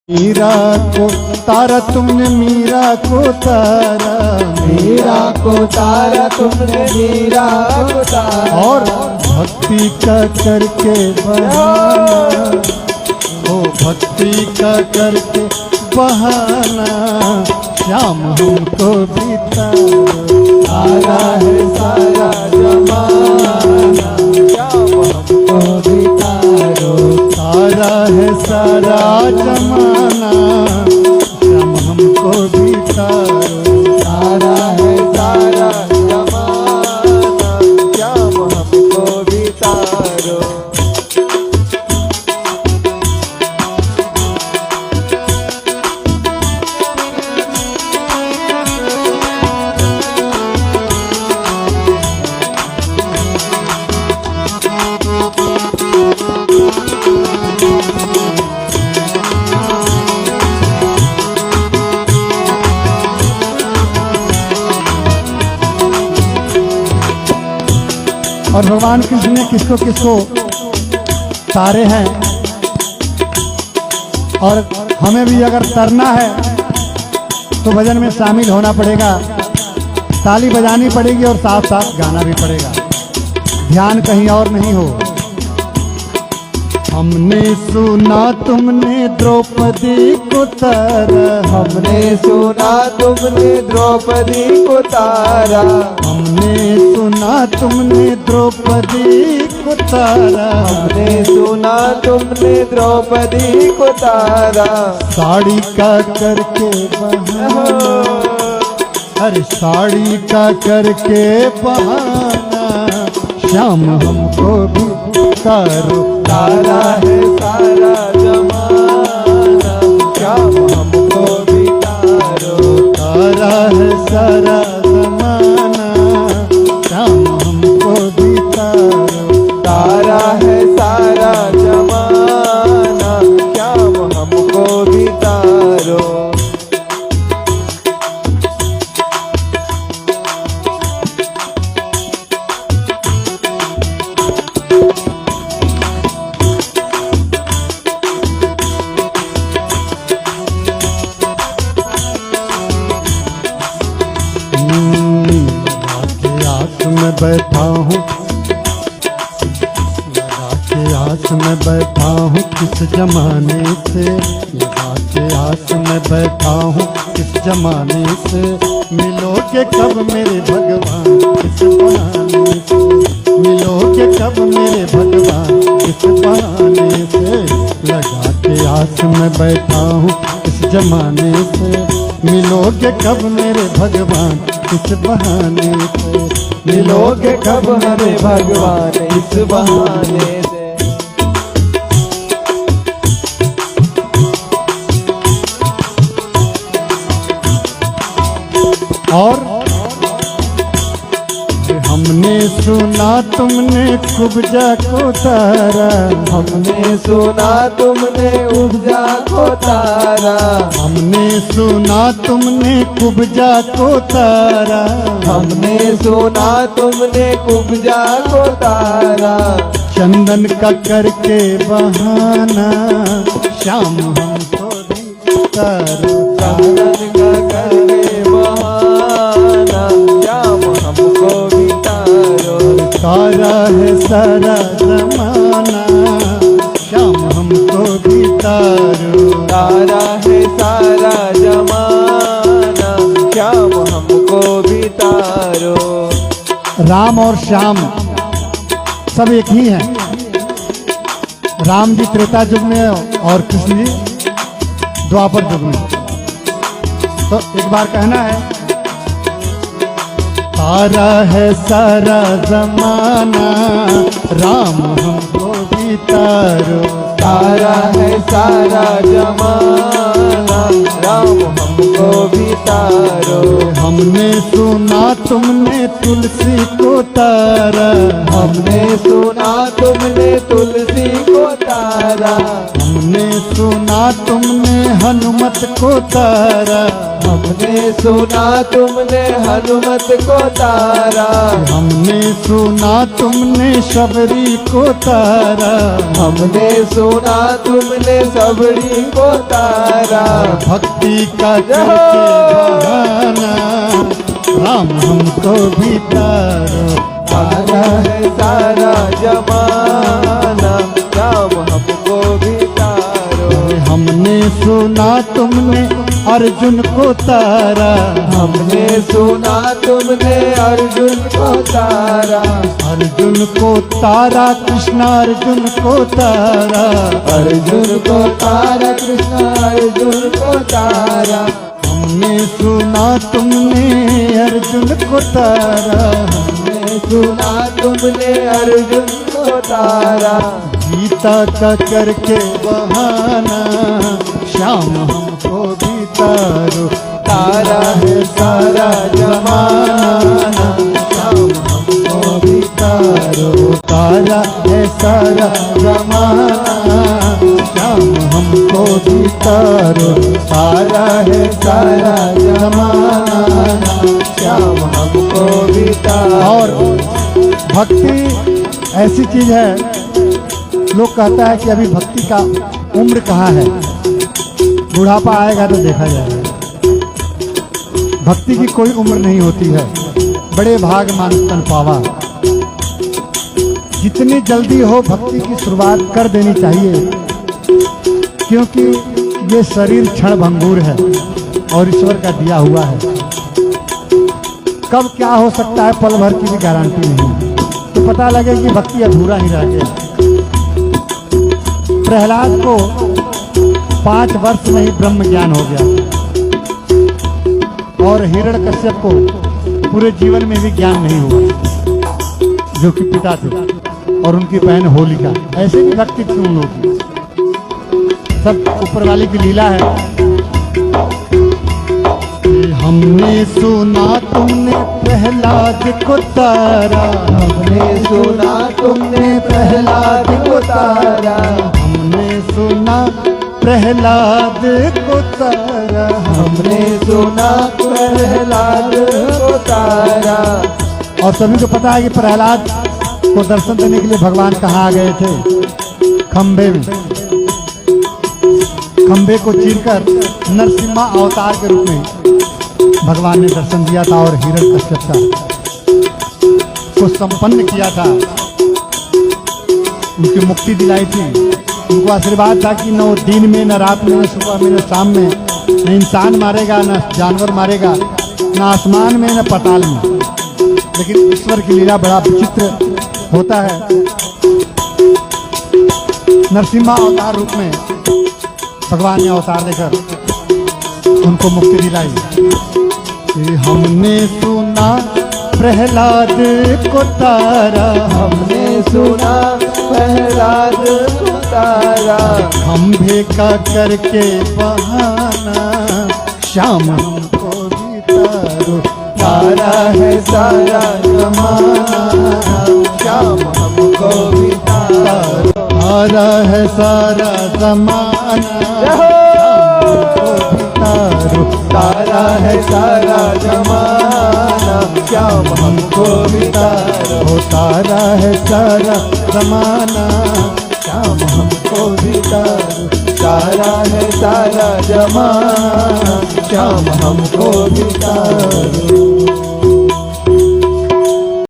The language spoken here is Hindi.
मीरा को तारा तुमने, मीरा को तारा, मीरा को तारा तुमने, मीरा को तारा। और भक्ति का करके बहाना, ओ भक्ति का करके बहाना, श्याम हमको भी तारा है सारा जमाना, श्याम हमको भी तारो। तारा है सारा जमाना, श्याम हमको भी तारो। तारा है सारा जमाना, श्याम हमको भी तारो। और भगवान कृष्ण ने किसको किसको तारे हैं, और हमें भी अगर तरना है तो भजन में शामिल होना पड़ेगा, ताली बजानी पड़ेगी और साथ साथ गाना भी पड़ेगा, ध्यान कहीं और नहीं हो। हमने सुना तुमने द्रौपदी को तारा, हमने सुना तुमने द्रौपदी को तारा। हमने सुना तुमने द्रौपदी को तारा। हमने सुना तुमने द्रौपदी को तारा। साड़ी का करके बहाना, अरे साड़ी का करके बहाना, श्याम हमको भी तारो। तारा है सारा जमाना, श्याम हमको भी तारो। तारा है सारा जमाना, श्याम हमको भी तारो। तारा है सारा जमाना, श्याम हमको भी तारो। में बैठा हूँ, लगा के आस में बैठा हूँ किस जमाने से, लगा के आस में बैठा हूँ किस जमाने से, मिलोगे कब मेरे भगवान किस बहाने से, मिलोगे कब मेरे भगवान किस बहाने से, लगा के आस में बैठा हूँ किस जमाने से, मिलोगे कब मेरे भगवान किस बहाने से, मिलोगे कब हमें भगवान इस बहाने से। और हमने सुना तुमने कुब्जा को तारा, हमने सुना तुमने उपजा को तारा। हमने सुना तुमने कुब्जा को तारा। हमने सुना तुमने उपजा को तारा। चंदन का करके बहाना, श्याम हमको भी तारो। चंदन का करके बहाना, श्याम हमको भी तारो। तारा है सारा जमाना, श्याम हमको भी तारो। तारा है सारा जमाना, श्याम हमको भी तारो। राम और श्याम सब एक ही हैं। राम जी त्रेता युग में और कृष्ण जी द्वापर युग में। तो एक बार कहना है, तारा है सारा जमाना, राम हमको भी तारो। तारा है सारा जमाना, राम हमको भी तारो। हमने सुना तुमने तुलसी को तारा। हमने सुना तुमने तुलसी को तारा। हमने सुना तुमने हनुमत को तारा, हमने सुना तुमने हनुमत को तारा, हमने सुना तुमने शबरी को तारा, हमने सुना तुमने सबरी को तारा। भक्ति का करके बहाना राम हमको भी तारो। तारा है सारा जमाना, राम हमको भी तारो। हमने सुना तुमने अर्जुन को तारा, हमने सुना तुमने अर्जुन को तारा, अर्जुन को तारा कृष्ण अर्जुन को तारा, अर्जुन को तारा कृष्ण अर्जुन को तारा। हमने सुना तुमने अर्जुन को तारा, हमने सुना तुमने अर्जुन को तारा। गीता का करके बहाना श्याम हमको भी तारो। तारा है सारा जमाना, श्याम हमको भी तारो। तारा है सारा जमाना श्याम हमको भी तारो। तारा है सारा जमाना, श्याम हमको भी तारो। और भक्ति ऐसी चीज है, लोग कहता है कि अभी भक्ति का उम्र कहाँ है, बुढ़ापा आएगा तो देखा जाएगा। भक्ति की कोई उम्र नहीं होती है, बड़े भाग मानुष तन पावा। जितनी जल्दी हो भक्ति की शुरुआत कर देनी चाहिए, क्योंकि ये शरीर क्षण भंगुर है और ईश्वर का दिया हुआ है। कब क्या हो सकता है पल भर की भी गारंटी नहीं, तो पता लगे कि भक्ति अधूरा ही रह गया। प्रहलाद को 5 वर्ष में ही ब्रह्म ज्ञान हो गया और हिरण्यकश्यप को पूरे जीवन में भी ज्ञान नहीं हुआ, जो कि पिता थे, और उनकी बहन होलिका। ऐसे भी भक्ति क्यों लोग, सब ऊपर वाले की लीला है। हमने सुना तुमने प्रहलाद को तारा, हमने सुना तुमने प्रहलाद को तारा, हमने सुना प्रहलाद को तारा, हमने सुना प्रहलाद को तारा। और सभी को पता है कि प्रहलाद को दर्शन देने के लिए भगवान कहाँ आ गए थे, खंबे में। खंबे को चीरकर नरसिम्हा अवतार के रूप में भगवान ने दर्शन दिया था और हिरण्यकश्यप को संपन्न किया था, उनकी मुक्ति दिलाई थी। उनको आशीर्वाद था कि न वो दिन में, न रात में, न सुबह में, न शाम में, न इंसान मारेगा, न जानवर मारेगा, न आसमान में, न पाताल में। लेकिन ईश्वर की लीला बड़ा विचित्र होता है। नरसिम्हा अवतार रूप में भगवान ने अवतार देकर उनको मुक्ति दिलाई। हमने सुना प्रहलाद को तारा, हमने सुना प्रहलाद को तारा, खंभे का करके बहाना श्याम हमको भी तारो। तारा है सारा जमाना, श्याम हमको भी तारो। तारा है सारा जमाना तारा है सारा जमाना, श्याम हमको भी तारो। तारा है सारा जमाना श्याम हमको भी तारो। तारा है सारा जमाना, श्याम हमको भी तारो।